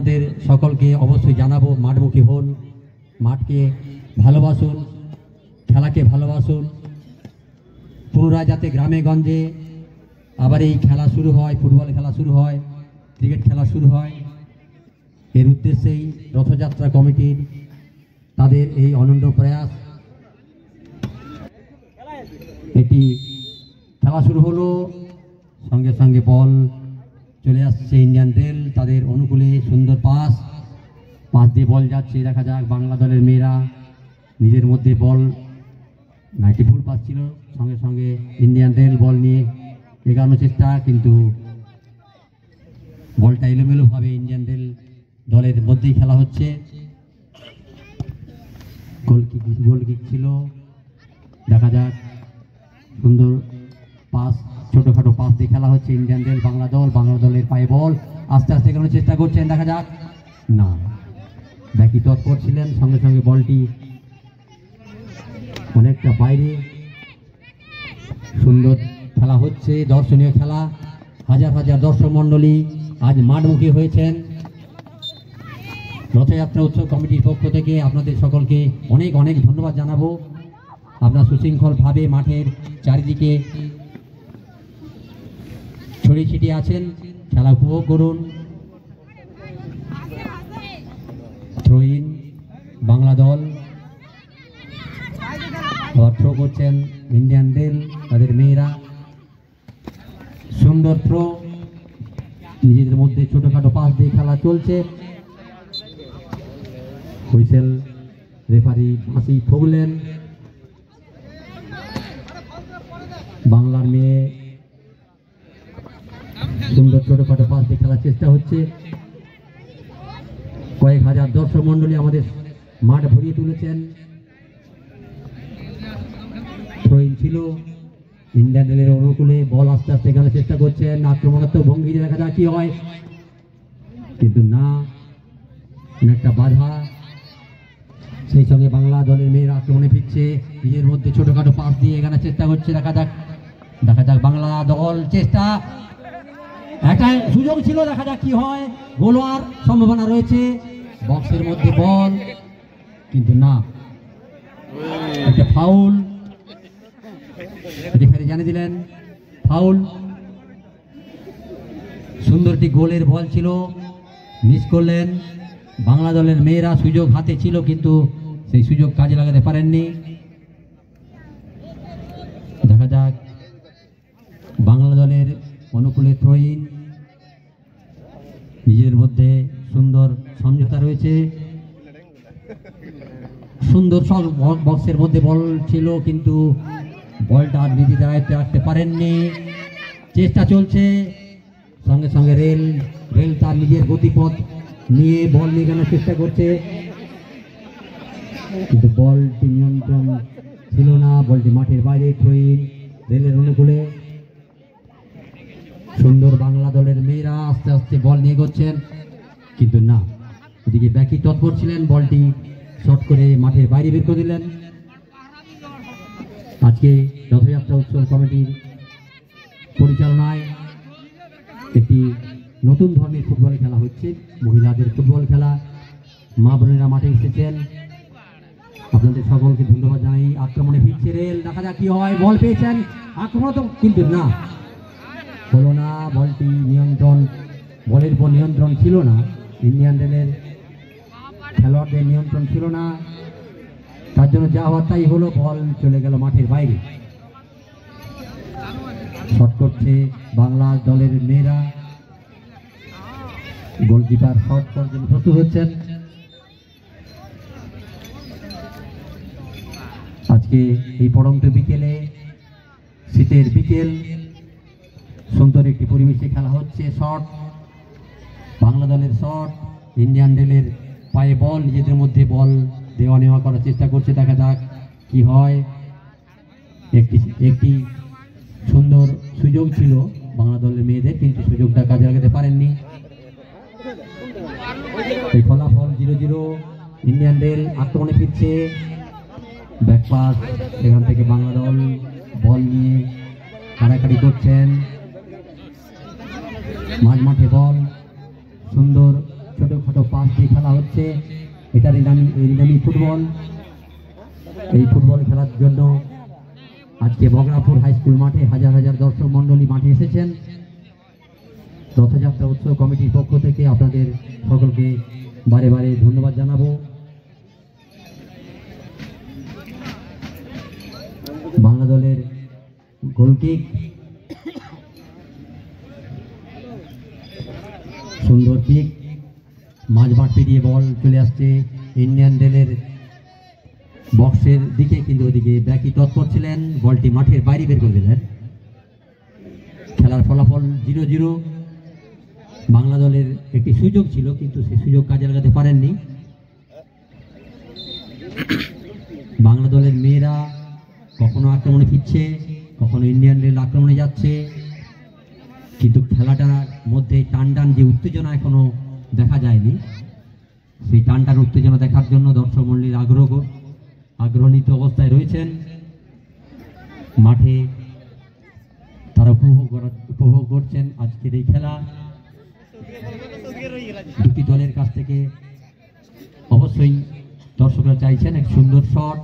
আপনাদের সকলকে অবশ্যই জানাবো মাঠমুখী হন, মাঠকে ভালোবাসুন, খেলাকে ভালোবাসুন। পুনরায় যাতে গ্রামে গঞ্জে আবার এই খেলা শুরু হয়, ফুটবল খেলা শুরু হয়, ক্রিকেট খেলা শুরু হয়, এর উদ্দেশ্যেই রথযাত্রা কমিটির তাদের এই অনন্য প্রয়াস। এটি খেলা শুরু হলো, সঙ্গে সঙ্গে বল চলে আসছে ইন্ডিয়ান রেল তাদের অনুকূলে। সুন্দর পাস দিয়ে বল যাচ্ছে, দেখা যাক বাংলা দলের মেয়েরা নিজের মধ্যে বল নাইটি ফুল পাস ছিল, সঙ্গে সঙ্গে ইন্ডিয়ান রেল বল নিয়ে এগানোর চেষ্টা, কিন্তু বলটা এলোমেলোভাবে ইন্ডিয়ান রেল দলের মধ্যেই খেলা হচ্ছে। গোল কিক ছিল, দেখা যাক সুন্দর পাস, ছোটখাটো পাস দিয়ে খেলা হচ্ছে ইন্ডিয়ান রেল বাংলা দলের পায়ে বল আস্তে আস্তে এগোনোর চেষ্টা করছেন, দেখা যাক না, ব্যাকি তৎপর ছিলেন, সঙ্গে সঙ্গে বলটি অনেকটা বাইরে। সুন্দর খেলা হচ্ছে, দর্শনীয় খেলা, হাজার হাজার দর্শক মণ্ডলী আজ মাঠমুখী হয়েছেন। রথযাত্রা উৎসব কমিটির পক্ষ থেকে আপনাদের সকলকে অনেক অনেক ধন্যবাদ জানাবো। আপনারা সুশৃঙ্খলভাবে মাঠের চারিদিকে ছড়িয়ে ছিটিয়ে আছেন, খেলা উপভোগ করুন। থ্রোইন বাংলা দল, আবার থ্রো করছেন ইন্ডিয়ান রেল তাদের মেয়েরা। সুন্দর থ্রো, নিজেদের মধ্যে ছোটখাটো পাস দিয়ে খেলা চলছে। হুইসেল, রেফারি ফাঁসি ঠুকলেন। বাংলার মেয়ে সুন্দর ছোটখাটো পাস দিয়ে খেলার চেষ্টা হচ্ছে। কয়েক হাজার দর্শক মন্ডলী আমাদের মাঠ ভরিয়ে তুলেছেন। থ্রোইন ছিল ইন্ডিয়ান রেলের অনুকূলে, বল আস্তে আস্তে খেলার চেষ্টা করছেন, আক্রমণাত্মক ভঙ্গি, দেখা যাক কি হয়, কিন্তু না, অনেকটা বাধা। সেই সঙ্গে বাংলা দলের মেয়েরা আক্রমণে ফিরছে, নিজের মধ্যে ছোটখাটো পাস দিয়ে এখানে চেষ্টা করছে, দেখা যাক বাংলা দল চেষ্টা, একটা সুযোগ ছিল, দেখা যাক কি হয়, গোল হওয়ার সম্ভাবনা রয়েছে, বক্সের মধ্যে বল, কিন্তু না, একটা ফাউল, রেফারি জানিয়ে দিলেন ফাউল। সুন্দর একটি গোলের বল ছিল, মিস করলেন বাংলা দলের মেয়েরা, সুযোগ হাতে ছিল কিন্তু সেই সুযোগ কাজে লাগাতে পারেননি। দেখা যাক বাংলা দলের অনুকূলে থ্রোইন, নিজের মধ্যে সুন্দর সমঝোতা রয়েছে, সুন্দর সব বক্সের মধ্যে বল ছিল কিন্তু বলটা আর নিজেদের আয়ত্তে রাখতে পারেননি। চেষ্টা চলছে, সঙ্গে সঙ্গে রেল তার নিজের গতিপথ নিয়ে বল নিয়ে গেলার চেষ্টা করছে, কিন্তু বলটি নিয়ন্ত্রণ ছিল না, বলটি মাঠের বাইরে। থ্রোইন রেলের অনুকূলে, সুন্দর বাংলা দলের মেয়েরা আস্তে আস্তে বল নিয়ে এগোচ্ছেন, কিন্তু না, ওদিকে ব্যাকি তৎপর ছিলেন, বলটি শর্ট করে মাঠের বাইরে বের করে দিলেন। আজকে রথযাত্রা উৎসব কমিটির পরিচালনায় একটি নতুন ধরনের ফুটবল খেলা হচ্ছে, মহিলাদের ফুটবল খেলা। মা বোনেরা মাঠে এসেছেন, আপনাদের সকলকে ধন্যবাদ জানাই। আক্রমণে ফিরছে রেল, দেখা যাক কি হয়, বল পেয়েছেন, আক্রমণ তো কিন্তু না, হলো না, বলটি বলের উপর নিয়ন্ত্রণ ছিল না, ইন্ডিয়ান রেলের খেলোয়াড়দের নিয়ন্ত্রণ ছিল না, তার জন্য যা হওয়ার তাই হলো, বল চলে গেল মাঠের বাইরে। শট করছে বাংলা দলের মেয়েরা, গোলকিপার শট করার জন্য প্রস্তুত হচ্ছেন। আজকে এই পড়ন্ত বিকেলে, শীতের বিকেল, সুন্দর একটি পরিবেশে খেলা হচ্ছে। শট, বাংলা দলের শট, ইন্ডিয়ান রেলের পায়ে বল, নিজেদের মধ্যে বল দেওয়া নেওয়া করার চেষ্টা করছে, দেখা যাক কি হয়। একটি সুন্দর সুযোগ ছিল বাংলা দলের মেয়েদের, কিন্তু সুযোগটা কাজে লাগাতে পারেননি। এই ফলাফল 0-0। ইন্ডিয়ান রেল আক্রমণে ফিরছে, ব্যাকপাস, সেখান থেকে বাংলা দল বল নিয়ে কাড়াকাড়ি করছেন, মাঝে বল, সুন্দর ছোট ছোটোখাটো পাস দিয়ে খেলা হচ্ছে। এটারই নামই ফুটবল। এই ফুটবল খেলার জন্য আজকে বগরাপুর হাই স্কুল মাঠে হাজার হাজার দর্শক মণ্ডলী মাঠে এসেছেন। রথযাত্রা উৎসব কমিটির পক্ষ থেকে আপনাদের সকলকে বারে বারে ধন্যবাদ জানাবো। বাংলা দলের গোলকিক, সুন্দর কিক, মাঝমাঠ পেরিয়ে বল চলে আসছে ইন্ডিয়ান রেলের বক্সের দিকে, কিন্তু ওদিকে ব্যাকি তৎপর ছিলেন, বলটি মাঠের বাইরে বের করে দিলেন। খেলার ফলাফল 0-0। বাংলা দলের একটি সুযোগ ছিল, কিন্তু সেই সুযোগ কাজে লাগাতে পারেননি। বাংলা দলের মেয়েরা কখনো আক্রমণে ফিরছে, কখনো ইন্ডিয়ান রেল আক্রমণে যাচ্ছে, কিন্তু খেলাটার মধ্যে টান যে উত্তেজনা এখনো দেখা যায়নি। সেই টান উত্তেজনা দেখার জন্য দর্শক মণ্ডলীর আগ্রহিত অবস্থায় রয়েছেন মাঠে। তারা উপভোগ করছেন আজকের এই খেলা। দুটি দলের কাছ থেকে অবশ্যই দর্শকরা চাইছেন এক সুন্দর শট।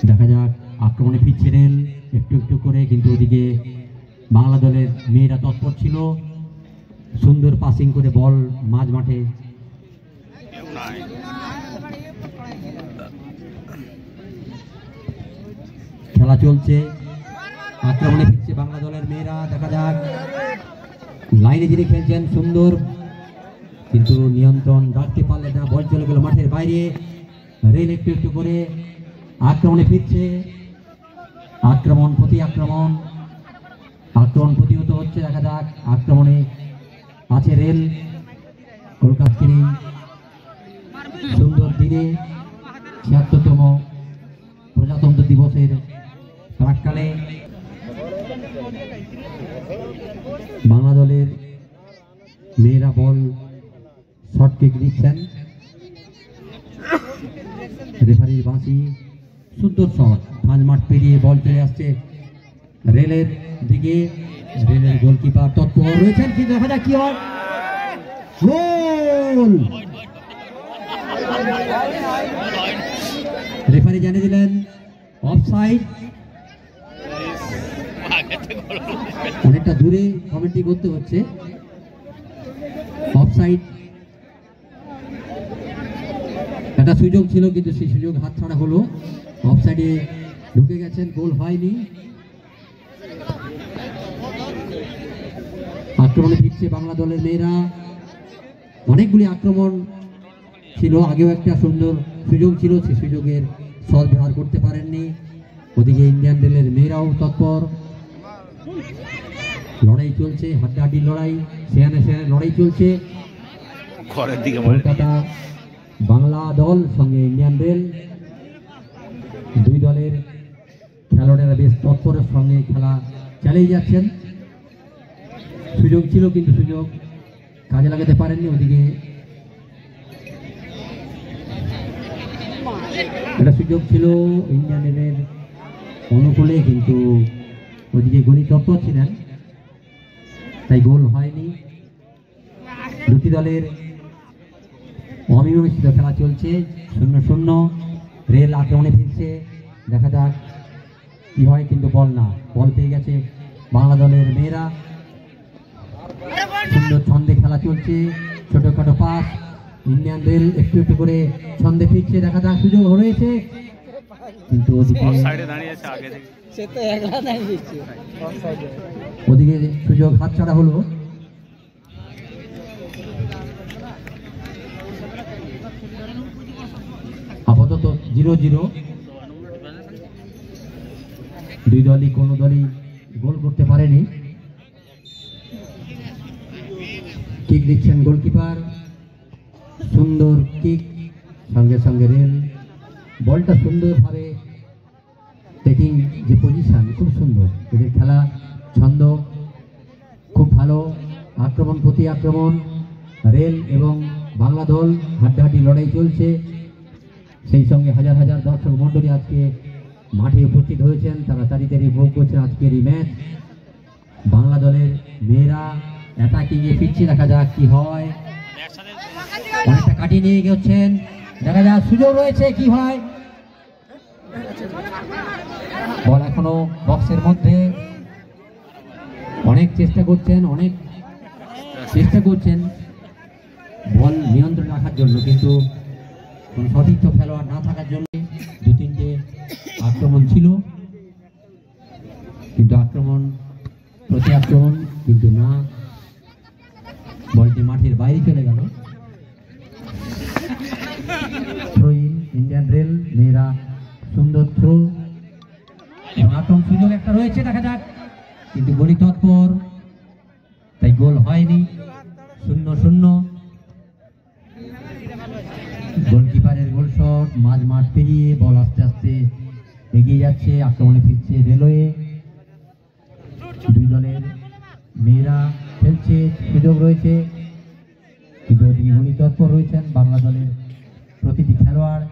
দেখা যাক, আক্রমণে ফিরছে রেল একটু একটু করে, কিন্তু ওদিকে বাংলা দলের মেয়েরা তৎপর ছিল, সুন্দর পাসিং করে বল মাঝ মাঠে। খেলা চলছে, আক্রমণে ফিরছে বাংলা দলের মেয়েরা। দেখা যাক, লাইনে যিনি খেলছেন সুন্দর, কিন্তু নিয়ন্ত্রণ রাখতে পারলে না, বল চলে গেল মাঠের বাইরে। রেল একটু একটু করে আক্রমণে ফিরছে, আক্রমণ প্রতিহত হচ্ছে। দেখা যাক, আক্রমণে আছে রেল। কলকাতার এই সুন্দর দিনে ৭৬তম প্রজাতন্ত্র দিবসের প্রাক্কালে বাংলা দলের মেয়েরা বল শর্ট কিক দিচ্ছেন। রেফারির বাঁশি, সুন্দর শট, মাঝমাঠ পেরিয়ে বল চলে আসছে রেলের দিকে। রেলের গোলকিপার তৎপর রয়েছেন, কিন্তু দেখা যাক কি হয়। গোল! রেফারি জানিয়ে দিলেন অফসাইড। অনেকটা দূরে কমেন্ট্রি করতে হচ্ছে, অফসাইড। একটা সুযোগ ছিল, কিন্তু সেই সুযোগ হাতছাড়া হলো, অফসাইডে ঢুকে গেছেন, গোল হয়নি। আক্রমণে ফিরছে বাংলা দলের মেয়েরা। অনেকগুলি আক্রমণ ছিল, আগেও একটা সুন্দর সুযোগ ছিল, সেই সুযোগের সদ্ব্যবহার করতে পারেননি। ওদিকে ইন্ডিয়ান রেলের মেয়েরাও তৎপর, লড়াই চলছে, হাড্ডাহাড্ডির লড়াই, সেখানে লড়াই চলছে। কলকাতা বাংলা দল সঙ্গে ইন্ডিয়ান রেল, দুই দলের খেলোয়াড়েরা বেশ তৎপরের সঙ্গে খেলা চালিয়ে যাচ্ছেন। সুযোগ ছিল, কিন্তু সুযোগ কাজে লাগাতে পারেননি। ওদিকে একটা সুযোগ ছিল ইন্ডিয়ান রেলের অনুকূলে, কিন্তু ওদিকে গণি তৎপর ছিলেন, তাই গোল হয়নি। দুটি দলের অমীমাংসিত খেলা চলছে, 0-0। রেল আক্রমণে ফিরছে, দেখা যাক কি হয়, কিন্তু বল পেয়ে গেছে বাংলা দলের মেয়েরা। সুন্দর ছন্দে খেলা চলছে, ছোটখাটো পাস, ইন্ডিয়ান রেল একটু একটু করে ছন্দে ফিরছে। দেখা যাক, সুযোগ রয়েছে, কিন্তু ওদিকে সুযোগ হাতছাড়া হলো। আপাতত 0-0। দুই দলই কোনো দলই গোল করতে পারেনি। কিক দিচ্ছেন গোলকিপার, সুন্দর কিক, সঙ্গে সঙ্গে রেল বলটা সুন্দরভাবে টেকিং যে পজিশন খুব সুন্দর, এদের খেলা ছন্দ খুব ভালো। আক্রমণ প্রতি আক্রমণ, রেল এবং বাংলা দল হাড্ডাহাড্ডি লড়াই চলছে। সেই সঙ্গে হাজার হাজার দর্শক মণ্ডলী আজকে মাঠে উপস্থিত হয়েছেন, তারা তাড়াতাড়ি উপভোগ করছেন আজকের এই ম্যাচ। বাংলা দলের মেয়েরা অ্যাটাকিং এ ফিরছে, দেখা যাক কি হয়। অনেকটা কাটিয়ে নিয়ে গেছেন, দেখা যাক সুযোগ রয়েছে, কি হয়। বল এখনো বক্সের মধ্যে, অনেক চেষ্টা করছেন বল নিয়ন্ত্রণ রাখার জন্য, কিন্তু কোন সঠিক খেলোয়াড় না থাকার জন্য দু তিনটে আক্রমণ ছিল, কিন্তু প্রতি আক্রমণ কিন্তু না, বলটি মাঠের বাইরে চলে গেল। থ্রো ইন ইন্ডিয়ান রেল, মেয়েরা সুন্দর থ্রো, আক্রমণ সুযোগ একটা রয়েছে, দেখা যাক, কিন্তু গলি তৎপর, তাই গোল হয়নি। 0-0। গোলকিপারের গোল শট, মাঝ পেরিয়ে বল আস্তে আস্তে এগিয়ে যাচ্ছে, আক্রমণে ফিরছে রেলওয়ে। দুই দলের মেয়েরা খেলছে, সুযোগ রয়েছে, কিন্তু ওদিকে গলি তৎপর রয়েছেন বাংলা দলের প্রতিটি খেলোয়াড়,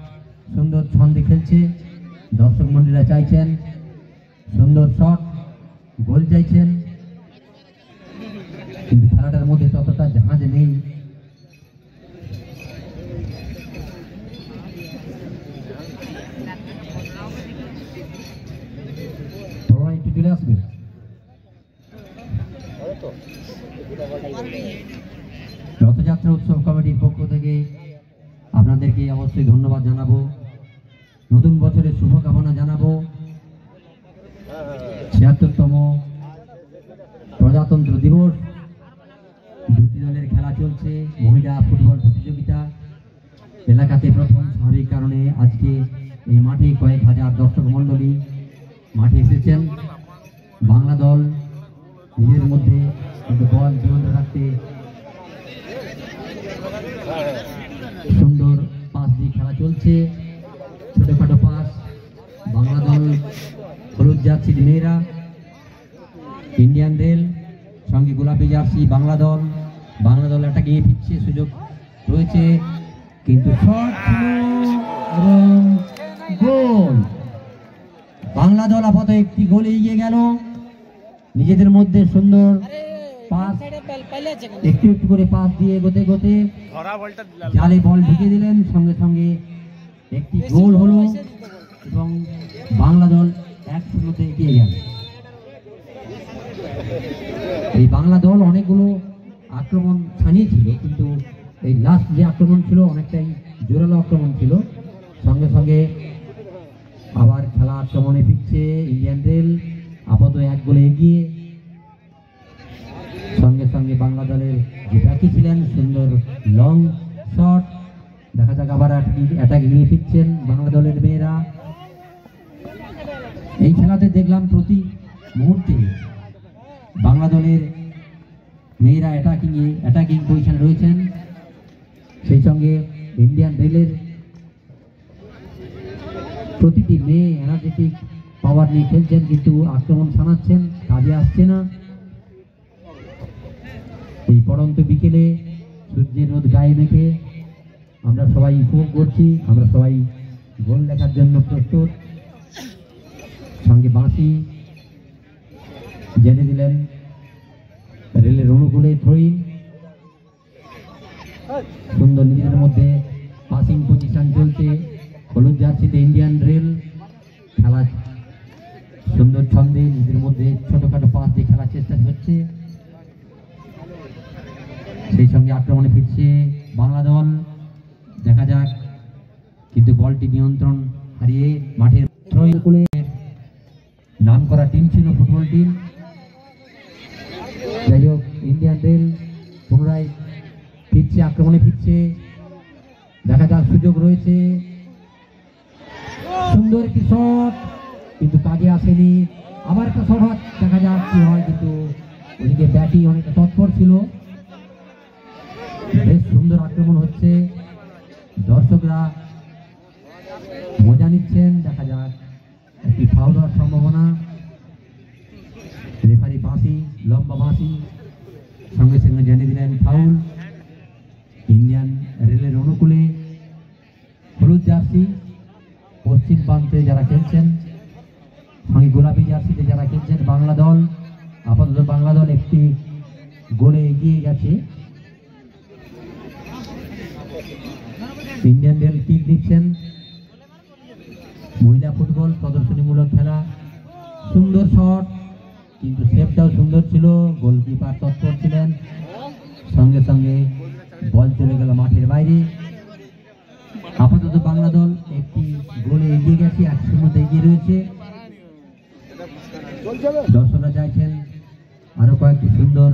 সুন্দর ছন্দে খেলছে। দর্শক মন্ডলীরা চাইছেন সুন্দর শট, গোল চাইছেন, কিন্তু খেলাটার মধ্যে ততটা জাহাজ নেই। একটু চলে আসবে। রথযাত্রা উৎসব কমিটির পক্ষ থেকে আপনাদেরকে অবশ্যই ধন্যবাদ জানাবো, নতুন বছরের শুভকামনা জানাবো। ৭৬তম প্রজাতন্ত্র দিবস, দুটি দলের খেলা চলছে, মহিলা ফুটবল প্রতিযোগিতা। এলাকাতে প্রথম, স্বাভাবিক কারণে আজকে এই মাঠে কয়েক হাজার দর্শক মণ্ডলী মাঠে এসেছেন। বাংলা দল নিজের মধ্যে বল জীবন্ত রাখতে সুন্দর পাস দিয়ে খেলা চলছে, ছোটখাটো পাস। বাংলা দল হলুদ জার্সির মেয়েরা, ইন্ডিয়ান রেল সঙ্গে গোলাপি জার্সি বাংলা দল এটাকে ফিরছে, সুযোগ রয়েছে, কিন্তু শট ছিল এবং গোল। বাংলা দল আপাতত একটি গোলে এগিয়ে গেল। নিজেদের মধ্যে সুন্দর পাস, একটু করে পাস দিয়ে এগোতে জালে বল ঢুকিয়ে দিলেন, সঙ্গে সঙ্গে একটি গোল হলো এবং বাংলা দল 1-0 এগিয়ে গেল। এই বাংলা দল অনেকগুলো আক্রমণ ছানিয়েছিল, কিন্তু এই লাস্ট যে আক্রমণ ছিল অনেকটাই জোরালো আক্রমণ ছিল। সঙ্গে সঙ্গে আবার খেলা আক্রমণে ফিরছে ইন্ডিয়ান রেল, আপাতত 1 গোলে এগিয়ে। সঙ্গে সঙ্গে বাংলা দলের যে ব্যাকি ছিলেন, সুন্দর লং শট, দেখা যাক আবার অ্যাটাক নিয়ে ফিরছেন বাংলা দলের মেয়েরা। এই খেলাতে দেখলাম প্রতি মুহূর্তে বাংলা দলের মেয়েরা অ্যাটাকিং পজিশন রয়েছেন, সেই সঙ্গে ইন্ডিয়ান রেলের প্রতিটি মেয়ে এনার্জেটিক পাওয়ার নিয়ে খেলছেন, কিন্তু আক্রমণ শানাচ্ছেন, কাজে আসছে না। এই পড়ন্ত বিকেলে সূর্যের রোদ গায়ে মেখে আমরা সবাই উপভোগ করছি, আমরা সবাই গোল দেখার জন্য প্রস্তুত। সঙ্গে বাঁশি জেনে দিলেন রেলের অনুকূলে থ্রোইন, সুন্দর নিজেদের মধ্যে পাসিং পজিশন চলছে। হলুদ জার্সিতে ইন্ডিয়ান রেল, খেলা সুন্দর ছন্দে নিজেদের মধ্যে ছোটখাটো পাস দিয়ে খেলার চেষ্টা হচ্ছে, সেই সঙ্গে আক্রমণে ফিরছে বাংলা দল, দেখা যাক, কিন্তু বলটি নিয়ন্ত্রণ হারিয়ে মাঠের থ্রোইন নাম করা টিম ছিল ফুটবল টিম। যাই হোক, ইন্ডিয়ান রেল পুনরায় ফিরছে, আক্রমণে ফিরছে, দেখা যাক, সুযোগ রয়েছে, সুন্দর একটি শট, কিন্তু কাজে আসেনি। আবার একটা শট, দেখা যাক কি হয়, কিন্তু ওদিকে ব্যাটিং অনেকটা তৎপর ছিল। বেশ সুন্দর আক্রমণ হচ্ছে, দর্শকরা মজা নিচ্ছেন, দেখা যাক একটি ফাউল হওয়ার সম্ভাবনা। রেফারি বাঁশি, লম্বা বাঁশি সঙ্গে সঙ্গে জানিয়ে দিলেন ফাউল। ইন্ডিয়ান রেলের অনুকূলে হলুদ জার্সি পশ্চিম প্রান্তে যারা খেলছেন, সঙ্গে গোলাপি জার্সিতে যারা খেলছেন বাংলা দল, আপাতত বাংলা দল একটি গোলে ইন্ডিয়ান রেল কিক দিচ্ছেন। মহিলা ফুটবল প্রদর্শনীমূলক খেলা, সুন্দর শট, কিন্তু সেভটাও সুন্দর ছিল, গোলকিপার তৎপর ছিলেন, সঙ্গে সঙ্গে বল চলে গেল মাঠের বাইরে। আপাতত বাংলা দল একটি গোলে এগিয়ে গেছে, 1-0 এগিয়ে রয়েছে। দর্শকরা চাইছেন আরো কয়েকটি সুন্দর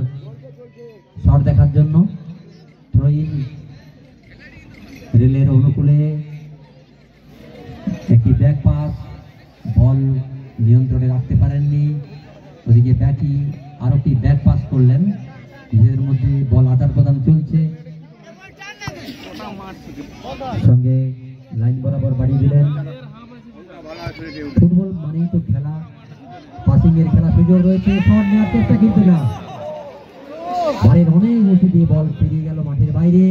শট দেখার জন্য। থ্রোইন রেলের অনুকূলে একটি ব্যাক পাস, বল নিয়ন্ত্রণে রাখতে পারেননি, ওদিকে ব্যাকি আরো একটি ব্যাক পাস করলেন, নিজেদের মধ্যে বল আদান প্রদান চলছে, সঙ্গে লাইন বরাবর বাড়িয়ে দিলেন। ফুটবল মানেই তো খেলা, পাসিং এর খেলা, সুযোগ রয়েছে, শট নেওয়ার চেষ্টা কিন্তু না, বাড়ির অনেক উঁচু দিয়ে বল পেরিয়ে গেল মাঠের বাইরে।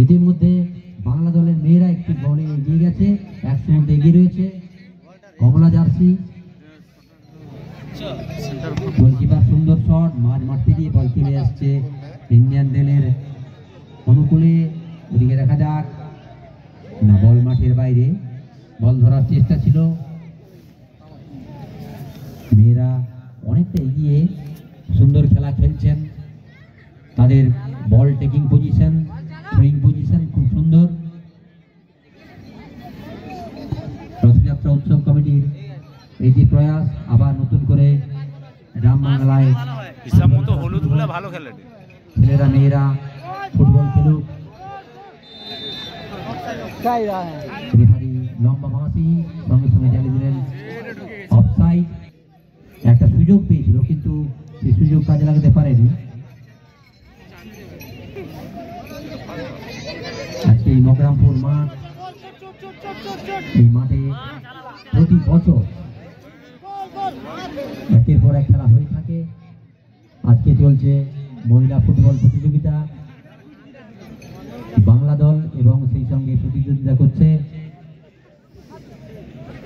ইতিমধ্যে বাংলা দলের মেয়েরা একটি গোলে এগিয়ে গেছে, 1-0 এগিয়ে রয়েছে। কমলা জার্সি, গোলকিপার সুন্দর শট, মাঠ পেরিয়ে বল চলে আসছে ইন্ডিয়ান রেলের অনুকূলে, ওদিকে দেখা যাক না, বল মাঠের বাইরে, বল ধরার চেষ্টা ছিল। মেয়েরা অনেকটা এগিয়ে সুন্দর খেলা খেলছেন, তাদের বল টেকিং পজিশন, থ্রোয়িং পজিশন খুব সুন্দর। রথযাত্রা উৎসব কমিটির এই যে প্রয়াস, আবার নতুন করে রাম বাংলায় ছেলেরা মেয়েরা ফুটবল খেলুক। রেফারি লম্বা বাঁশি সঙ্গে সঙ্গে জানিয়ে দিলেন অফসাইড। একটা সুযোগ পেয়েছিল, কিন্তু সেই সুযোগ কাজে লাগাতে পারেনি। আজকে এই মকরামপুর মাঠ, এই মাঠে প্রতি বছর একের পর এক খেলা হয়ে থাকে। আজকে চলছে মহিলা ফুটবল প্রতিযোগিতা, বাংলা দল এবং সেই সঙ্গে প্রতিযোগিতা করছে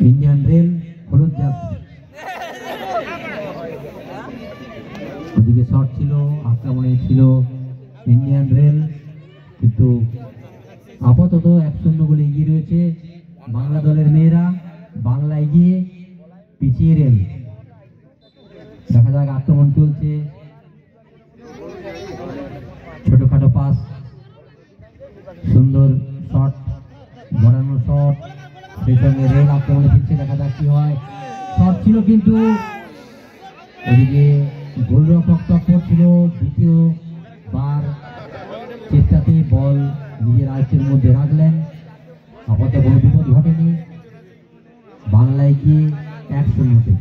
ইন্ডিয়ান রেল হলুদ জার্সি। ওদিকে শট ছিল, আক্রমণে ছিল ইন্ডিয়ান রেল, কিন্তু আপাতত 1-0 গোলে এগিয়ে রয়েছে বাংলা দলের মেয়েরা। বাংলা এগিয়ে, পিছিয়ে রেল। দেখা যাক, আক্রমণ চলছে, ছোটখাটো পাস, সুন্দর শট, বড়ানো শট, সেই সঙ্গে রেল আক্রমণে ফিরছে, দেখা যাক কি হয়। শট ছিল, কিন্তু ওদিকে গোলরক্ষক তৎপর ছিল, দ্বিতীয়বার চেষ্টাতে বল নিজের আয়ত্তের মধ্যে রাখলেন। আপাতত কোনো বিপদ ঘটেনি, বাংলায় গিয়ে 1-0।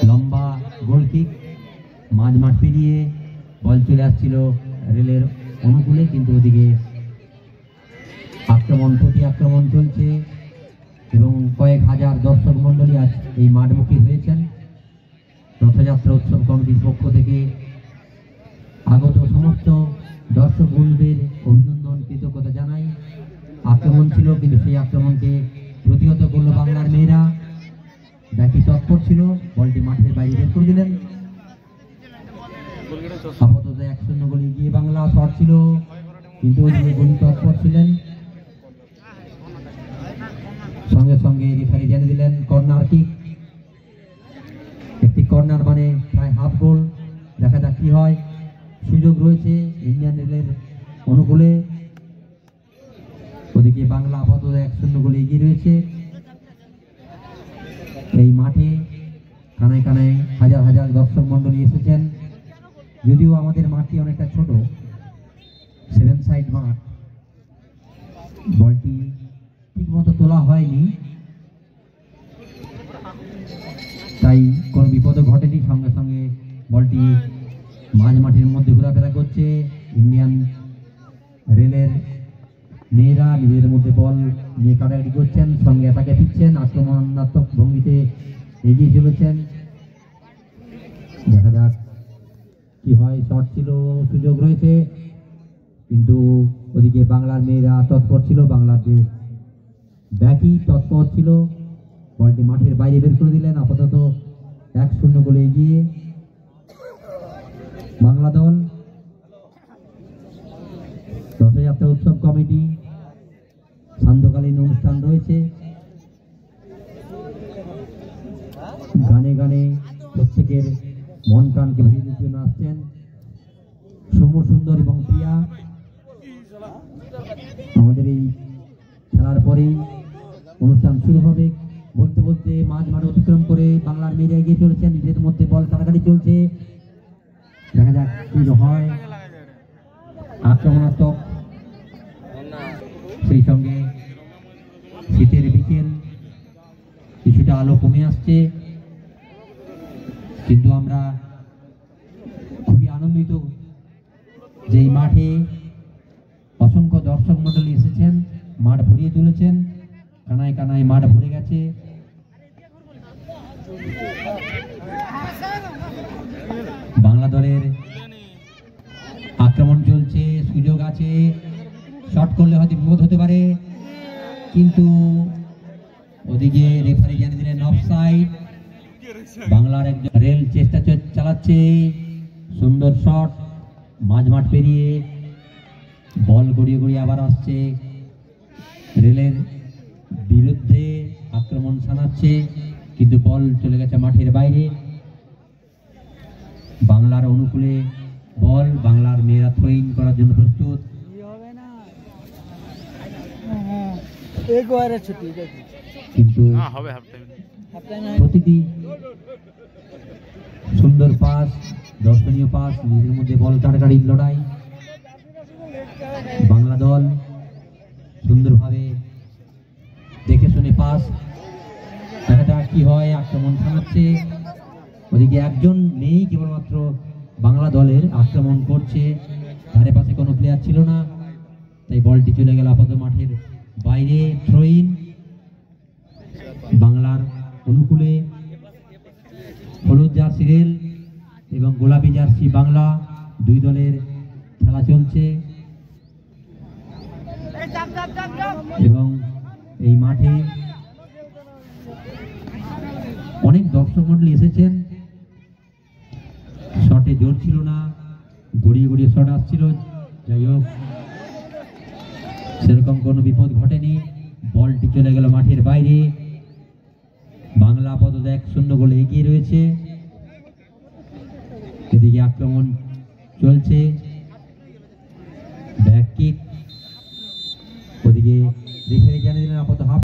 লম্বা গোল কিক, মাঠ পেরিয়ে বল চলে আসছিল রেলের অনুকূলে, কিন্তু ওদিকে আক্রমণ প্রতি আক্রমণ চলছে এবং কয়েক হাজার দর্শক মন্ডলী আজ এই মাঠমুখী হয়েছেন। রথযাত্রা উৎসব কমিটির পক্ষ থেকে আগত সমস্ত দর্শক বন্ধুদের অভিনন্দন, কৃতজ্ঞতা জানাই। আক্রমণ ছিল, কিন্তু সেই আক্রমণকে প্রতিহত করলো বাংলার মেয়েরা। ব্যাকি তৎপর ছিল, বলটি মাঠের বাইরে বের করে দিলেন। আপাতত 1-0 গোলে এগিয়ে বাংলা। শট ছিল, কিন্তু গোলি তৎপর ছিলেন, সঙ্গে সঙ্গে রেফারি জানিয়ে দিলেন কর্নার কিক। একটি কর্নার মানে প্রায় হাফ গোল। দেখা যাক কি হয়। সুযোগ রয়েছে ইন্ডিয়ান রেলের অনুকূলে, ওদিকে বাংলা আপাতত 1-0 গোলে এগিয়ে রয়েছে। এই মাঠে কানায় কানায় হাজার হাজার দর্শক মন্ডলী এসেছেন। যদিও আমাদের মাঠটি অনেকটা ছোট, 7 সাইড মাঠ, বলটি ঠিক মতো তোলা হয়নি, তাই কোনো বিপদ ঘটেনি। সঙ্গে সঙ্গে বলটি মাঠের মধ্যে ঘোরাফেরা করছে। ইন্ডিয়ান রেলের মেয়েরা নিজেদের মধ্যে বল নিয়ে কাটাকাটি করছেন, সঙ্গে অ্যাটাকে ফিরছেন, আক্রমণাত্মক ভঙ্গিতে এগিয়ে চলেছেন। দেখা যাক কি হয়। শট ছিল, সুযোগ রয়েছে, কিন্তু ওদিকে বাংলার মেয়েরা তৎপর ছিল, বাংলার যে ব্যাকি তৎপর ছিল, বলটি মাঠের বাইরে বের করে দিলেন। আপাতত 1-0 গোলে এগিয়ে বাংলা দল, রথযাত্রা উৎসব কমিটি, সান্ধ্যকালীন অনুষ্ঠান রয়েছে। গানে গানে প্রত্যেকের মন প্রাণকে ভরিয়ে দিতে জন্য আসছেন সৌম্য, সুন্দর এবং প্রিয়া। আমাদের এই খেলার পরেই অনুষ্ঠান শুরু হবে। বলতে বলতে মাঝ মাঠ অতিক্রম করে বাংলার মেয়েরা এগিয়ে চলেছেন, নিজেদের মধ্যে বল কাটাকাটি চলছে। দেখা যাক কি হয়। আক্রমণাত্মক, সেই সঙ্গে শীতের বিকেল, কিছুটা আলো কমে আসছে, কিন্তু আমরা খুবই আনন্দিত যে এই মাঠে অসংখ্য দর্শক মন্ডলী এসেছেন, মাঠ ভরিয়ে তুলেছেন। কানায় কানায় মাঠ ভরে গেছে। বাংলা দলের আক্রমণ চলছে, সুযোগ আছে, শট করলে হয়তো বিপদ হতে পারে, কিন্তু ওদিকে রেফারি জানিয়ে দিলেন অফসাইড। বাংলার একজন রেল চেষ্টা চালাচ্ছে, সুন্দর শট, মাঝ মাঠ পেরিয়ে বল গড়িয়ে গড়িয়ে আবার আসছে। রেলের বিরুদ্ধে আক্রমণ শানাচ্ছে, কিন্তু বল চলে গেছে মাঠের বাইরে। বাংলার অনুকূলে বল, বাংলার মেয়েরা থ্রোইং করার জন্য প্রস্তুত। কিন্তু প্রতিটি সুন্দর পাস, দর্শনীয় পাস, নিজের মধ্যে বল কাড়াকাড়ির লড়াই। বাংলা দল সুন্দরভাবে দেখে শুনে পাস। দেখা যাক কি হয়। আক্রমণ থামাচ্ছে, ওদিকে একজন নেই, কেবলমাত্র বাংলা দলের আক্রমণ করছে। ধারে পাশে কোনো প্লেয়ার ছিল না, তাই বলটি চলে গেল আপাতত মাঠের বাইরে। থ্রোইন বাংলার অনুকূলে। হলুদ জার্সি রেল এবং গোলাপি জার্সি বাংলা, দুই দলের খেলা চলছে এবং এই মাঠে অনেক দর্শক মন্ডলী এসেছেন। শটে জোর ছিল না, গড়িয়ে গড়িয়ে শট আসছিল। যাই হোক, সেরকম কোনো বিপদ ঘটেনি। বলটি চলে গেল মাঠের বাইরে। বাংলা আপাতত 1-0 গোলে এগিয়ে রয়েছে। এদিকে আক্রমণ চলছে, ব্যাক কিক। ওদিকে রেফারি জানিয়ে দিলেন আপাতত হাফ